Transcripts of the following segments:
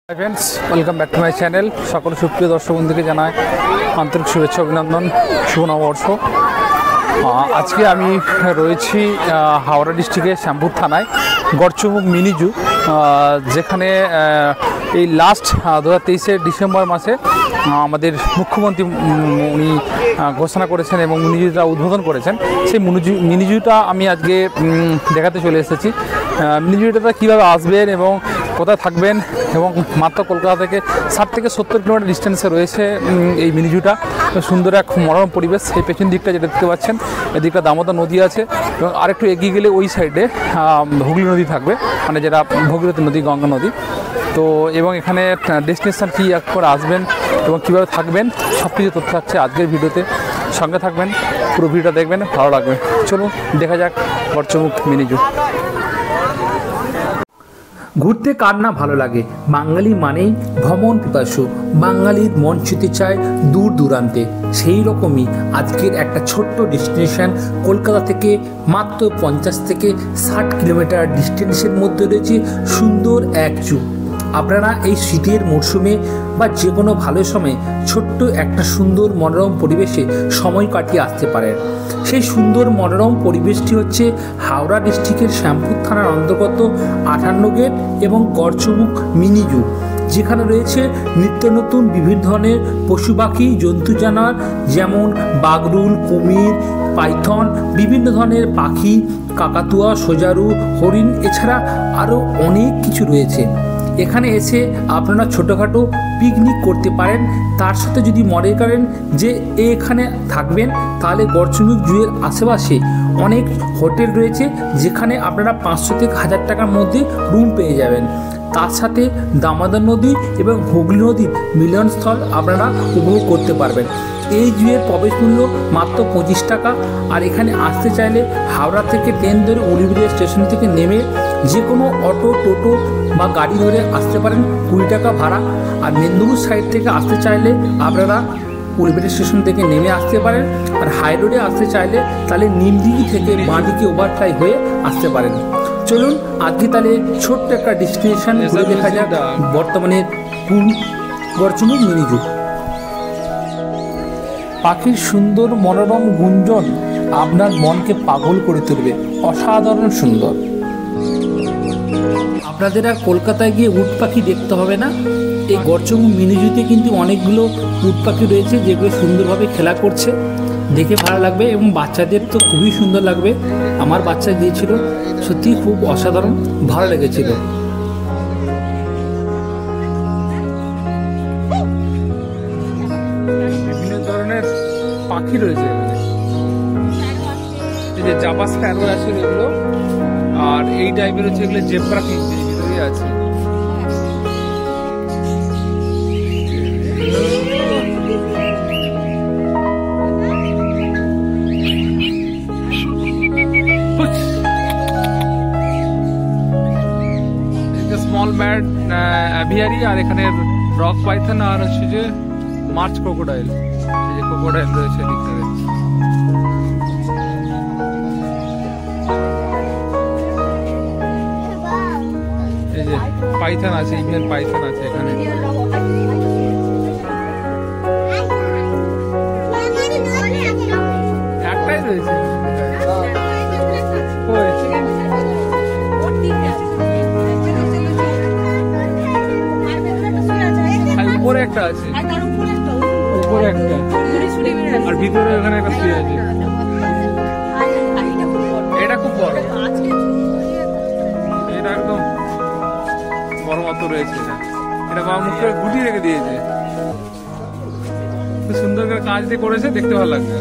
Friends welcome back to my channel सकल सुप्रिय दर्शक बंधुके जानाई आंतरिक शुभेच्छा अभिनंदन शुभ नवबर्ष। आज के आमी रयेछि हावड़ा डिस्ट्रिक्टे श्यामपुर थानाय गड़चमुख मिनी जू जेखाने लास्ट 2023 डिसेम्बर मासे आमादेर मुख्यमंत्री उनी घोषणा करेছেন এবং मिनी जूटा उद्বোधन करेছেন। সেই मिनी जूटा आमी आजके देखाते चले एसेछि। मिनी जूटा किभाबे आसबेन এবং কোথায় থাকবেন এবং মাত্র কলকাতা থেকে 60 থেকে 70 কিলোমিটার ডিস্টেন্সে রয়েছে এই মিনি জুটা। সুন্দর এক মনোরম পরিবেশ। এই পেছন দিকটা যেটা দেখতে পাচ্ছেন এদিকটা দামোদর নদী আছে এবং আরেকটু এগিয়ে গেলে ওই সাইডে হুগলি নদী থাকবে, মানে যেটা ভগীরথী নদী, গঙ্গা নদী। তো এবং এখানে ডেস্টিনেশন কী করে আসবেন এবং কীভাবে থাকবেন সব কিছু তথ্য থাকছে আজকের ভিডিওতে। সঙ্গে থাকবেন, পুরো ভিডিওটা দেখবেন, ভালো লাগবে। চলুন দেখা যাক গড়চমুখ মিনি জু। ঘুরতে কার না ভালো লাগে, বাঙালি মানেই ভ্রমণ পিপাসু, বাঙালির মন ছুঁতে চায় দূর দূরান্তে। সেই রকমই আজকের একটা ছোট্ট ডেস্টিনেশন কলকাতা থেকে মাত্র 50 থেকে 60 কিলোমিটার ডিস্টেন্সের মধ্যে রয়েছে সুন্দর এক জু। আপনারা এই শীতের মরশুমে বা যে কোনো ভালো সময়ে ছোট্ট একটা সুন্দর মনোরম পরিবেশে সময় কাটিয়ে আসতে পারেন। সেই সুন্দর মনোরম পরিবেশটি হচ্ছে হাওড়া ডিস্ট্রিক্টের শ্যামপুর থানার অন্তর্গত 58 গেট এবং গড়চমুখ মিনি জু, যেখানে রয়েছে নিত্য নতুন বিভিন্ন ধরনের পশু পাখি, জন্তু জানোয়ার, যেমন বাগরুল, কুমির, পাইথন, বিভিন্ন ধরনের পাখি, কাকাতুয়া, সোজারু, হরিণ, এছাড়া আরও অনেক কিছু রয়েছে। এখানে এসে আপনারা ছোটোখাটো পিকনিক করতে পারেন। তার সাথে যদি মনে করেন যে এখানে থাকবেন, তাহলে গড়চমুখ জুয়ের আশেপাশে অনেক হোটেল রয়েছে যেখানে আপনারা 500 থেকে 1000 টাকার মধ্যে রুম পেয়ে যাবেন। তার সাথে দামোদর নদী এবং হুগলি নদীর মিলনস্থল আপনারা উপভোগ করতে পারবেন। এই জুয়ের প্রবেশ মূল্য মাত্র 25 টাকা। আর এখানে আসতে চাইলে হাওড়া থেকে ট্রেন ধরে উলিবিড়িয়া স্টেশন থেকে নেমে যে কোনো অটো, টোটো বা গাড়ি ধরে আসতে পারেন, 20 টাকা ভাড়া। আর মেদিনীপুর সাইড থেকে আসতে চাইলে আপনারা উলিবিড়িয়া স্টেশন থেকে নেমে আসতে পারেন। আর হাই রোডে আসতে চাইলে তাহলে নিমদিঘি থেকে বাঁদিকে ওভারফ্লাই হয়ে আসতে পারেন। চলুন আজকে তাহলে ছোট্ট একটা ডেস্টিনেশন ঘুরে দেখা যাক বর্তমানে গড়চমুখ মিনি জু। পাখির সুন্দর মনোরম গুঞ্জন আপনার মনকে পাগল করে তুলবে, অসাধারণ সুন্দর। আপনাদের আর কলকাতায় গিয়ে উট পাখি দেখতে হবে না। এই গড়চমুখ মিনি জুতে কিন্তু অনেকগুলো উট পাখি রয়েছে যেগুলো সুন্দরভাবে খেলা করছে, দেখে ভালো লাগবে এবং বাচ্চাদের তো খুবই সুন্দর লাগবে। আমার বাচ্চা গিয়েছিল, সত্যি খুব অসাধারণ ভালো লেগেছিল। বিভিন্ন ধরনের পাখি রয়েছে এখানে, এই যে জাবা স্প্যারো আছে এগুলো, আর এই টাইপের হচ্ছে এগুলো জেব্রা ফিশ ভিতরে আছে। স্মল ম্যাড অ্যাভিয়ারি, আর এখানে রক পাইথন, আর হচ্ছে যে মার্চ ক্রোকোডাইল, এই যে ক্রোকোডাইল রয়েছে এদিক থেকে। এই যে পাইথন আছে, ইভিয়ান পাইথন আছে এখানে। একটাই রয়েছে, উপরে একটা আছে, উপরে একটা, আর ভিতরে ওখানে একটা শুয়ে আছে। এটা খুব বড়, এটা একদম বড় মতো রয়েছে। এটা বাবা মুখে গুটি রেখে দিয়েছে, সুন্দর করে কাজ দিয়ে করেছে, দেখতে ভালো লাগবে।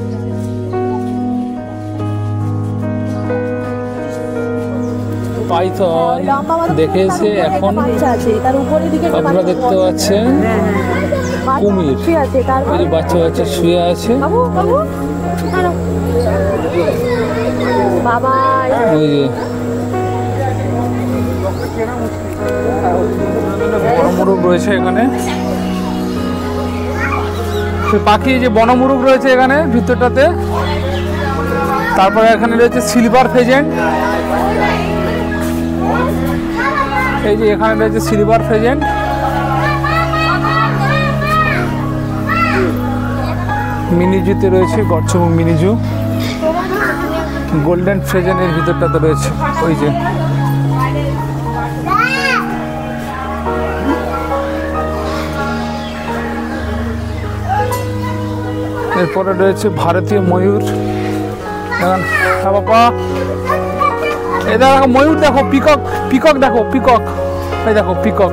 পাইথন দেখে এসে এখন আপনারা দেখতে পাচ্ছেন কুমির, ওই যে বাচ্চা বাচ্চা শুয়ে আছে। ওই যে বনমুরগ রয়েছে এখানে, পাখি যে বনমুরগ রয়েছে এখানে ভিতরটাতে। তারপরে এখানে রয়েছে সিলভার ফেজেন্ট, এই যে এখানে রয়েছে সিলভার ফেজেন্ট, মিনি জুতে রয়েছে গড়চমুখ মিনি জু। গোল্ডেন ফ্রেজেনের ভিতরটাতে রয়েছে ওই যে। এরপরে রয়েছে ভারতীয় ময়ূর। হ্যাঁ বাবা, এই দেখো ময়ূর, দেখো পিকক, পিকক দেখো, পিকক, এই দেখো পিকক,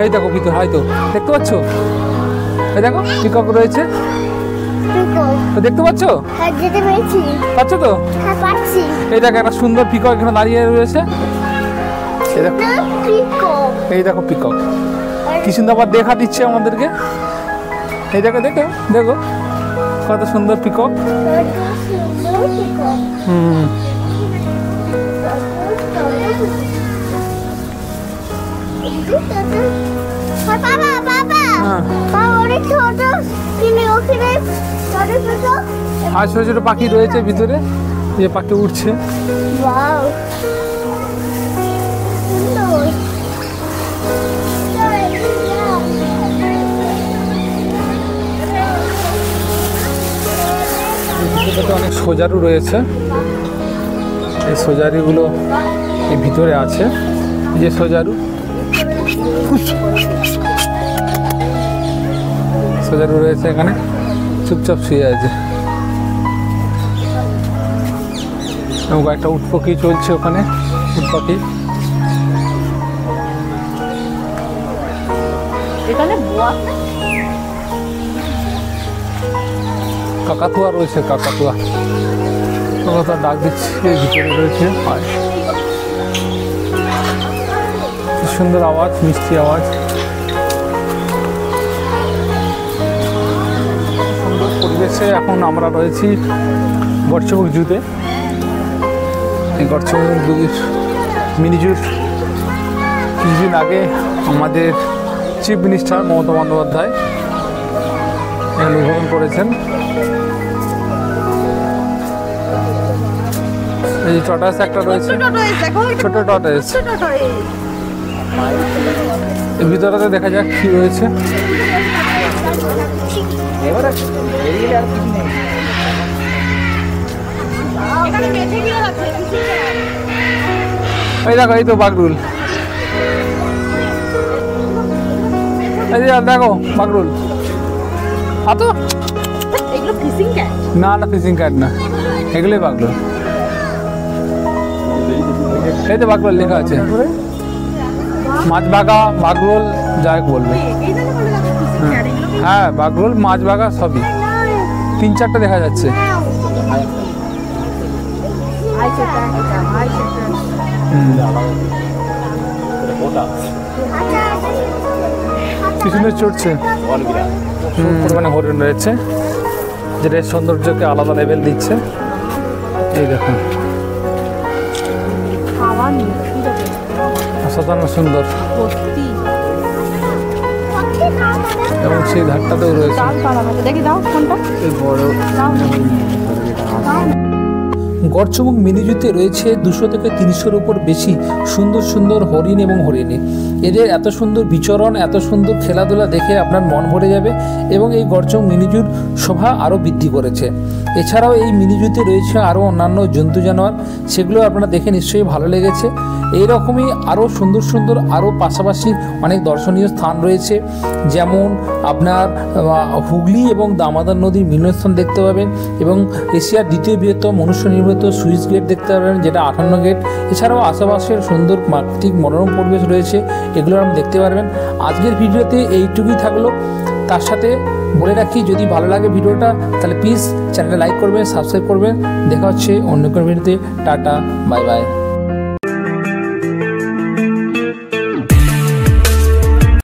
এই দেখো ভিতর, হয়তো দেখতে পাচ্ছ, এই দেখো পিকক রয়েছে, দেখতে পাচ্ছ? পাচ্ছ তো? এই দেখো একটা সুন্দর পিকক এখানে দাঁড়িয়ে রয়েছে, এই দেখো, এই দেখো পিকক কি সুন্দর আবার দেখা দিচ্ছে আমাদেরকে। এই দেখো, দেখো দেখো কত সুন্দর পিকক। আর ছোট ছোট পাখি রয়েছে ভিতরে, যে পাখি উঠছে। অনেক সোজারু রয়েছে, এই সোজারিগুলো এই ভিতরে আছে, যে সোজারু, সোজারু রয়েছে এখানে, চুপচাপ শুয়ে আছে। এবং একটা উট পাখি চলছে ওখানে, উট পাখি। কাকাতুয়া রয়েছে, কাকাতুয়া, কাকাতুয়া ডাক দিচ্ছে, ভিতরে রয়েছে। সুন্দর আওয়াজ, মিষ্টি আওয়াজ। সুন্দর পরিবেশে এখন আমরা রয়েছি গড়চমুখ জুতে। এই গড়চমুখ মিনি জুর কিছুদিন আগে আমাদের চিফ মিনিস্টার মমতা বন্দ্যোপাধ্যায় এখানে উদ্বোধন করেছেন। এই টর্টয়েস একটা রয়েছে, ছোট টর্টয়েস। এর ভিতরে দেখা যাক কি রয়েছে। এই দেখো, এই তো বাগরুল, এই দেখো বাগরুল। আতো না না, ফিশিং ক্যাট না, এগুলোই বাগরুল। এই তো বাগরুল লেখা আছে, মাছ বাগা বাগরুল যাই বলবে। হ্যাঁ বাগরুল, মাছ বাগা সবই, 3-4টা দেখা যাচ্ছে। পিছনে চড়ছে, পরিমাণে হরিণ রয়েছে, যেটা সৌন্দর্যকে আলাদা লেভেল দিচ্ছে। এই দেখুন, অসাধারণ সুন্দর। এবং সেই ধারটাতেও রয়েছে গড়চমুখ মিনি জুতে রয়েছে 200 থেকে 300-র উপর বেশি সুন্দর সুন্দর হরিণ এবং হরিণী। এদের এত সুন্দর বিচরণ, এত সুন্দর খেলাধুলা দেখে আপনার মন ভরে যাবে এবং এই গড়চমুখ মিনি জুর শোভা আরও বৃদ্ধি করেছে। এছাড়াও এই মিনি জুতে রয়েছে আরও অন্যান্য জন্তু জানোয়ার, সেগুলো আপনারা দেখে নিশ্চয়ই ভালো লেগেছে। এইরকমই আরও সুন্দর সুন্দর আরও পাশাপাশি অনেক দর্শনীয় স্থান রয়েছে, যেমন আপনার হুগলি এবং দামোদর নদীর মিলনস্থান দেখতে পাবেন এবং এশিয়ার দ্বিতীয় বৃহত্তম মনুষ্য নির্মিত সুইচ গেট দেখতে পাবেন, যেটা 58 গেট। এছাড়াও আশেপাশের সুন্দর প্রাকৃতিক মনোরম পরিবেশ রয়েছে, এগুলো আপনি দেখতে পারবেন। আজকের ভিডিওতে এইটুকুই থাকলো। তার সাথে বলে রাখি, যদি ভালো লাগে ভিডিওটা তাহলে প্লিজ চ্যানেলটা লাইক করবেন, সাবস্ক্রাইব করবেন। দেখা হচ্ছে অন্য কোনো ভিডিওতে। Tata, bye bye.